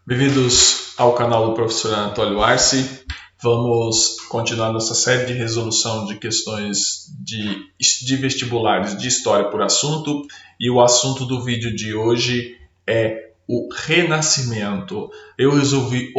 Bem-vindos ao canal do professor Anatólio Arce. Vamos continuar nossa série de resolução de questões de vestibulares de história por assunto. E o assunto do vídeo de hoje é o Renascimento. Eu resolvi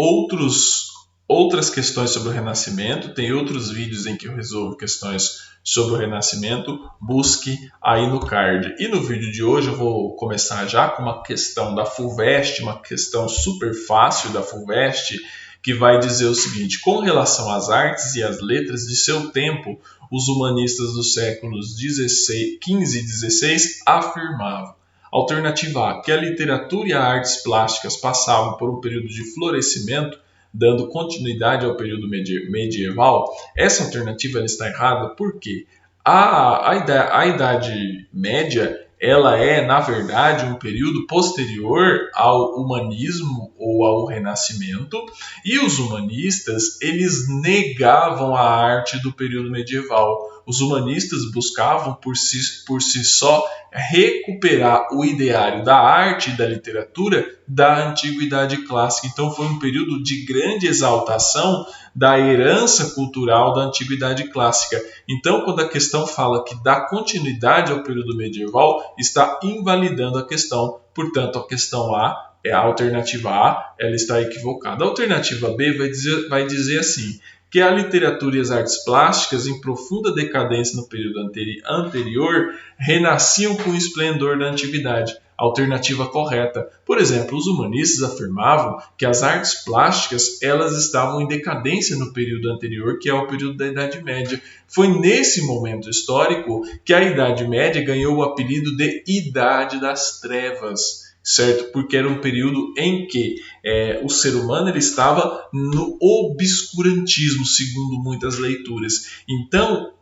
outras questões sobre o Renascimento. Tem outros vídeos em que eu resolvo questões sobre o Renascimento. Busque aí no card. E no vídeo de hoje eu vou começar já com uma questão da FUVEST, uma questão super fácil da FUVEST, que vai dizer o seguinte: com relação às artes e às letras de seu tempo, os humanistas dos séculos XV e XVI afirmavam. Alternativa A, que a literatura e as artes plásticas passavam por um período de florescimento, dando continuidade ao período medieval. Essa alternativa ela está errada porque a Idade Média ela é, na verdade, um período posterior ao humanismo ou ao Renascimento, e os humanistas eles negavam a arte do período medieval. Os humanistas buscavam por si só recuperar o ideário da arte e da literatura da antiguidade clássica. Então foi um período de grande exaltação da herança cultural da antiguidade clássica. Então, quando a questão fala que dá continuidade ao período medieval, está invalidando a questão. Portanto, a questão A, a alternativa A, ela está equivocada. A alternativa B vai dizer assim: que a literatura e as artes plásticas, em profunda decadência no período anterior, renasciam com o esplendor da antiguidade. Alternativa correta. Por exemplo, os humanistas afirmavam que as artes plásticas elas estavam em decadência no período anterior, que é o período da Idade Média. Foi nesse momento histórico que a Idade Média ganhou o apelido de Idade das Trevas, certo? Porque era um período em que o ser humano ele estava no obscurantismo, segundo muitas leituras. Então,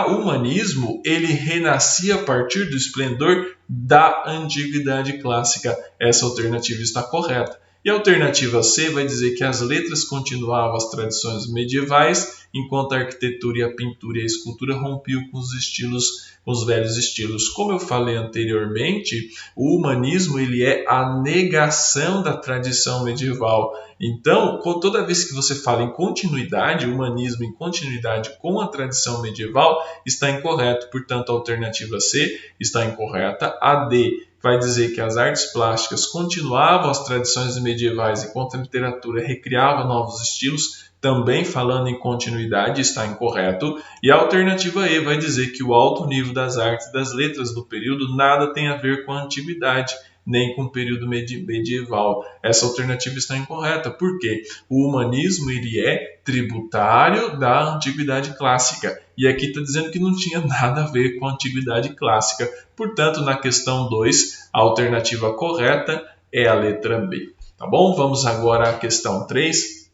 o humanismo ele renascia a partir do esplendor da antiguidade clássica. Essa alternativa está correta. E a alternativa C vai dizer que as letras continuavam as tradições medievais, enquanto a arquitetura e a pintura e a escultura rompiam com os velhos estilos. Como eu falei anteriormente, o humanismo ele é a negação da tradição medieval. Então, toda vez que você fala em continuidade, humanismo em continuidade com a tradição medieval, está incorreto. Portanto, a alternativa C está incorreta. A D vai dizer que as artes plásticas continuavam as tradições medievais enquanto a literatura recriava novos estilos, também falando em continuidade, está incorreto. E a alternativa E vai dizer que o alto nível das artes e das letras do período nada tem a ver com a antiguidade, nem com o período medieval. Essa alternativa está incorreta, porque o humanismo ele é tributário da antiguidade clássica. E aqui está dizendo que não tinha nada a ver com a antiguidade clássica. Portanto, na questão 2, a alternativa correta é a letra B. Tá bom? Vamos agora à questão 3.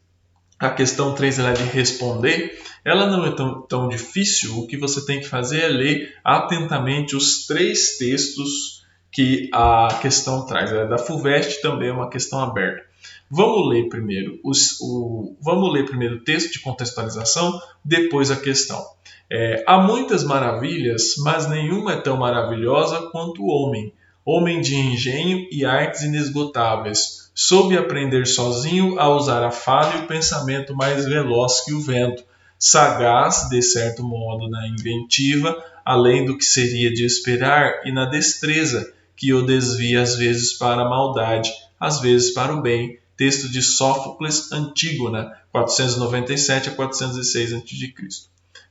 A questão 3 ela é de responder. Ela não é tão difícil. O que você tem que fazer é ler atentamente os 3 textos que a questão traz. Ela é da FUVEST, também é uma questão aberta. Vamos ler primeiro o texto de contextualização, depois a questão. Há muitas maravilhas, mas nenhuma é tão maravilhosa quanto o homem. Homem de engenho e artes inesgotáveis. Soube aprender sozinho a usar a fala e o pensamento mais veloz que o vento. Sagaz, de certo modo, na inventiva, além do que seria de esperar, e na destreza, que o desvia às vezes para a maldade, às vezes para o bem. Texto de Sófocles, Antígona, 497 a 406 a.C.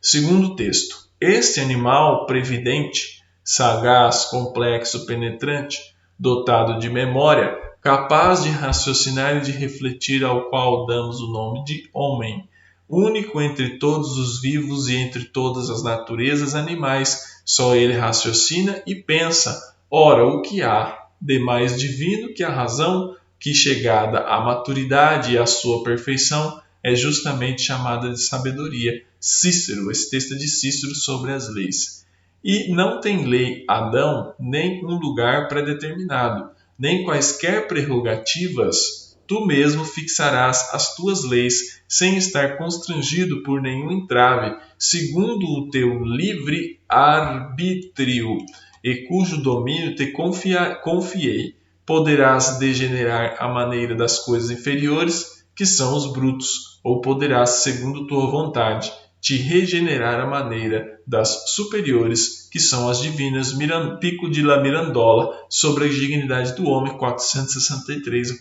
Segundo texto. Este animal previdente, sagaz, complexo, penetrante, dotado de memória, capaz de raciocinar e de refletir, ao qual damos o nome de homem, único entre todos os vivos e entre todas as naturezas animais, só ele raciocina e pensa. Ora, o que há de mais divino que a razão, que chegada à maturidade e à sua perfeição, é justamente chamada de sabedoria. Cícero, esse texto é de Cícero sobre as leis. E não tem lei, Adão, nem um lugar predeterminado, nem quaisquer prerrogativas, tu mesmo fixarás as tuas leis, sem estar constrangido por nenhum entrave, segundo o teu livre arbítrio, e cujo domínio te confiei. poderás degenerar a maneira das coisas inferiores, que são os brutos, ou poderás, segundo tua vontade, te regenerar a maneira das superiores, que são as divinas. Pico de la Mirandola, sobre a dignidade do homem, 463 a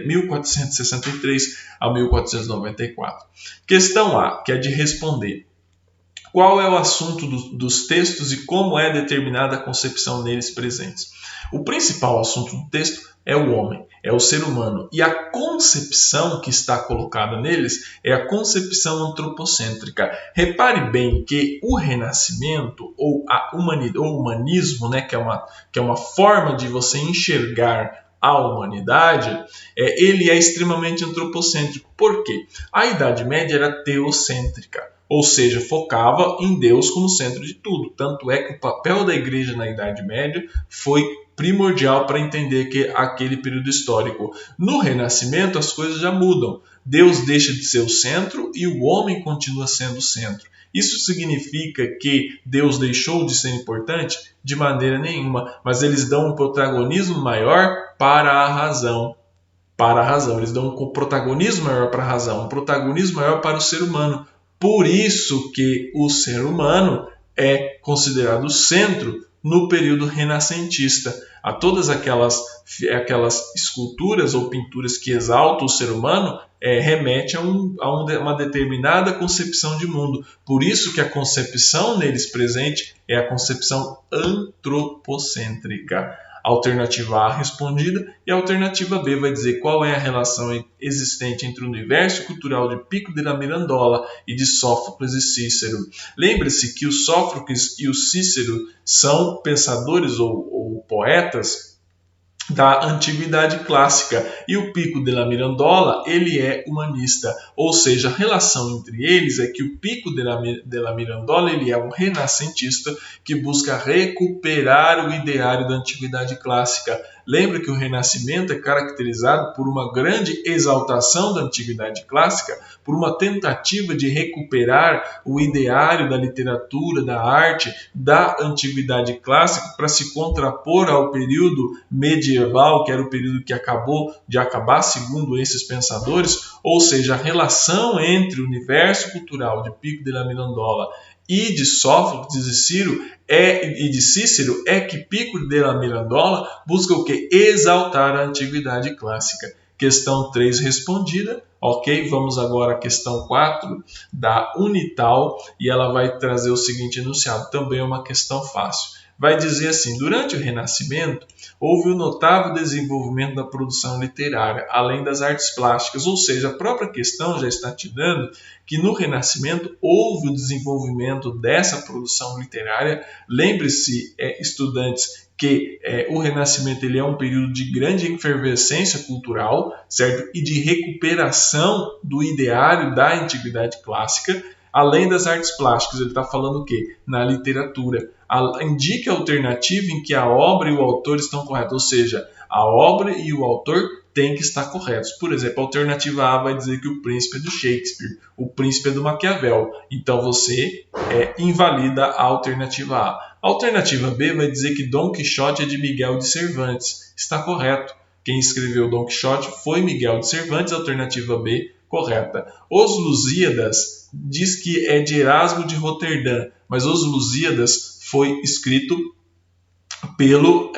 1463 a 1494. Questão A, que é de responder. Qual é o assunto dos textos e como é determinada a concepção neles presentes? O principal assunto do texto é o homem, é o ser humano. E a concepção que está colocada neles é a concepção antropocêntrica. Repare bem que o renascimento, ou o humanismo, né, que é uma forma de você enxergar a humanidade, ele é extremamente antropocêntrico. Por quê? A Idade Média era teocêntrica. Ou seja, focava em Deus como centro de tudo. Tanto é que o papel da igreja na Idade Média foi primordial para entender que aquele período histórico. No Renascimento, as coisas já mudam. Deus deixa de ser o centro e o homem continua sendo o centro. Isso significa que Deus deixou de ser importante? De maneira nenhuma. Mas eles dão um protagonismo maior para a razão. Eles dão um protagonismo maior para a razão, um protagonismo maior para o ser humano. Por isso que o ser humano é considerado o centro no período renascentista. A todas aquelas esculturas ou pinturas que exaltam o ser humano remete a uma determinada concepção de mundo. Por isso que a concepção neles presente é a concepção antropocêntrica. Alternativa A respondida e a alternativa B vai dizer qual é a relação existente entre o universo cultural de Pico della Mirandola e de Sófocles e Cícero. Lembre-se que o Sófocles e o Cícero são pensadores ou poetas da antiguidade clássica, e o Pico della Mirandola ele é humanista, ou seja, a relação entre eles é que o Pico della Mirandola ele é um renascentista que busca recuperar o ideário da antiguidade clássica. Lembra que o Renascimento é caracterizado por uma grande exaltação da antiguidade clássica, por uma tentativa de recuperar o ideário da literatura, da arte, da antiguidade clássica para se contrapor ao período medieval, que era o período que acabou de acabar, segundo esses pensadores. Ou seja, a relação entre o universo cultural de Pico della Mirandola e de Sófocles e de Cícero é que Pico della Mirandola busca o que? Exaltar a antiguidade clássica. Questão 3 respondida. Ok, vamos agora à questão 4 da Unital e ela vai trazer o seguinte enunciado. Também é uma questão fácil. Vai dizer assim: durante o Renascimento, houve um notável desenvolvimento da produção literária, além das artes plásticas. Ou seja, a própria questão já está te dando que no Renascimento houve o desenvolvimento dessa produção literária. Lembre-se, estudantes, que o Renascimento ele é um período de grande efervescência cultural, certo? E de recuperação do ideário da antiguidade clássica, além das artes plásticas. Ele está falando o quê? Na literatura. Indique a alternativa em que a obra e o autor estão corretos, ou seja, a obra e o autor têm que estar corretos. Por exemplo, a alternativa A vai dizer que o príncipe é do Shakespeare, o príncipe é do Maquiavel. Então você invalida a alternativa A. A alternativa B vai dizer que Dom Quixote é de Miguel de Cervantes. Está correto. Quem escreveu Dom Quixote foi Miguel de Cervantes, alternativa B, correta. Os Lusíadas diz que é de Erasmo de Roterdã, mas Os Lusíadas foi escrito pelo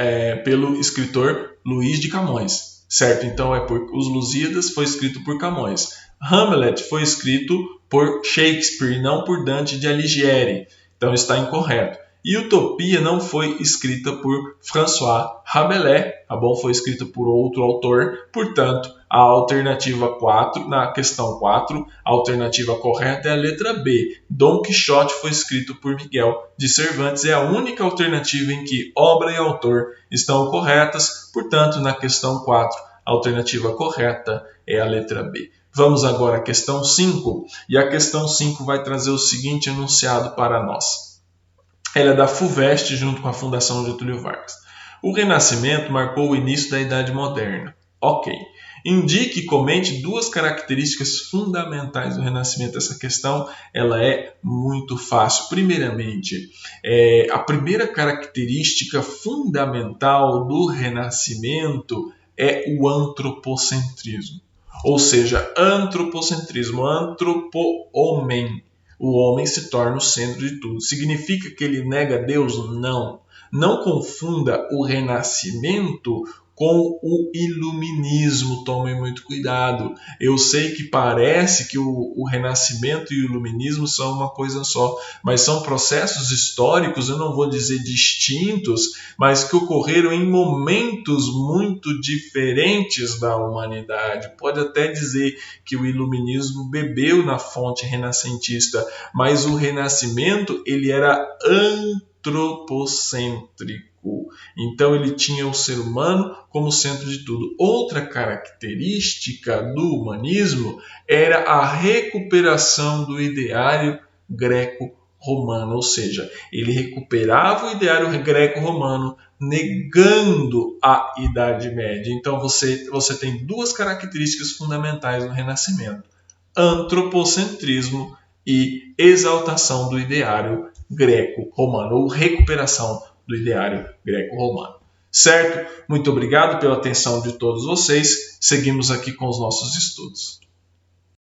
escritor Luís de Camões, certo? Então Os Lusíadas foi escrito por Camões. Hamlet foi escrito por Shakespeare, não por Dante de Alighieri. Então está incorreto. E Utopia não foi escrita por François Rabelais, tá bom? Foi escrita por outro autor. Portanto, a alternativa 4, na questão 4, a alternativa correta é a letra B. Dom Quixote foi escrito por Miguel de Cervantes. É a única alternativa em que obra e autor estão corretas. Portanto, na questão 4, a alternativa correta é a letra B. Vamos agora à questão 5. E a questão 5 vai trazer o seguinte enunciado para nós. Ela é da FUVEST junto com a Fundação Getúlio Vargas. O Renascimento marcou o início da Idade Moderna. Ok. Indique e comente duas características fundamentais do Renascimento. Essa questão ela é muito fácil. Primeiramente, a primeira característica fundamental do Renascimento é o antropocentrismo. Ou seja, antropocentrismo, antropo-homem. O homem se torna o centro de tudo. Significa que ele nega Deus? Não. Não confunda o Renascimento com o iluminismo, tomem muito cuidado. Eu sei que parece que o Renascimento e o iluminismo são uma coisa só, mas são processos históricos, eu não vou dizer distintos, mas que ocorreram em momentos muito diferentes da humanidade. Pode até dizer que o iluminismo bebeu na fonte renascentista, mas o Renascimento ele era antropocêntrico. Então ele tinha o ser humano como centro de tudo. Outra característica do humanismo era a recuperação do ideário greco-romano, ou seja, ele recuperava o ideário greco-romano negando a Idade Média. Então você tem duas características fundamentais no Renascimento: antropocentrismo e exaltação do ideário greco-romano, ou recuperação do ideário greco-romano. Certo? Muito obrigado pela atenção de todos vocês. Seguimos aqui com os nossos estudos.